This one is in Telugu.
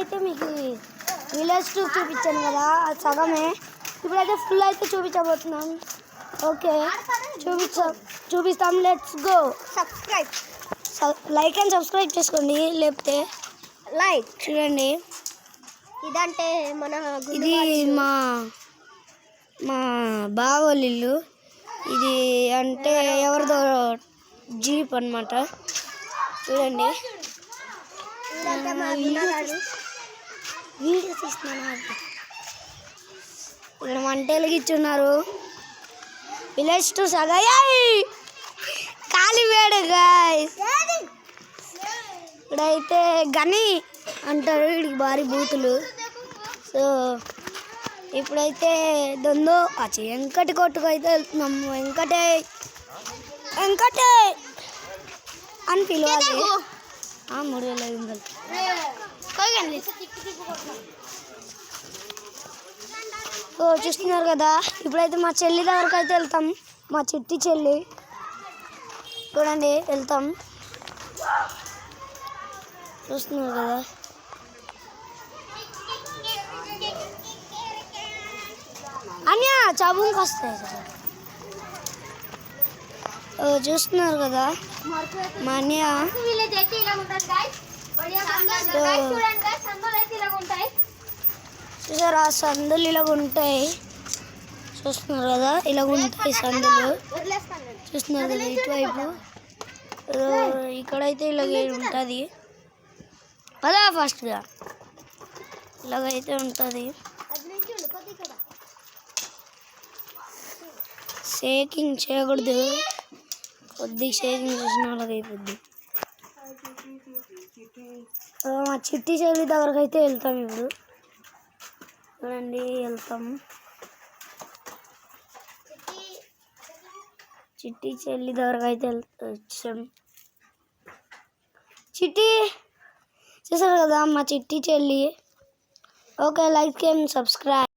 అయితే మీకు విలేజ్ టూర్ చూపించాను కదా, అది సగమే. ఇప్పుడైతే ఫుల్ అయితే చూపించబోతున్నాం. ఓకే, చూపిస్తాం. Let's go. Like and subscribe చేసుకోండి. లేకపోతే లైక్ చూడండి. ఇదంటే ఇది మా బావోళ్ళ ఇల్లు. ఇది అంటే ఎవరిదో జీప్ అన్నమాట. చూడండి, వీడియో తీస్తున్నాను. ఇక్కడ మంట వెలిగించున్నారు. విలేజ్ టు సగయ్యాయి కాలివేడు గాయ్స్. ఇక్కడైతే గని అంటారు, వీడికి భారీ బూతులు. సో ఇప్పుడైతే దొందో వెంకటి కొట్టుకు అయితే వెళ్తున్నాము. వెంకటే అని పిలవాలి. 3500 చూస్తున్నారు కదా. ఇప్పుడైతే మా చెల్లి దగ్గరకు అయితే వెళ్తాం. మా చిట్టి చెల్లి చూడండి, వెళ్తాం. చూస్తున్నారు కదా. అన్యా చాబుకి వస్తాయి కదా. చూస్తున్నారు కదా మా అన్య. చూసారా, సందులు ఇలాగ ఉంటాయి. చూస్తున్నారు కదా, ఇలాగ ఉంటాయి సందులు. చూస్తున్నారు కదా ఇటువైపు. ఇక్కడైతే ఇలాగ ఉంటుంది. పదా ఫాస్ట్గా ఇలాగైతే ఉంటుంది. షేకింగ్ చేయకూడదు, కొద్దిగా షేకింగ్ చేసిన వాళ్ళకి అయిపోద్ది. మా చిట్టి చెల్లి దగ్గరకు అయితే వెళ్తాం. ఇప్పుడు చూడండి, వెళ్తాం. చిట్టి చెల్లి దగ్గరకు అయితే వచ్చాం. చిట్టి చూసారు కదా మా చిట్టి చెల్లి. Okay, like and subscribe.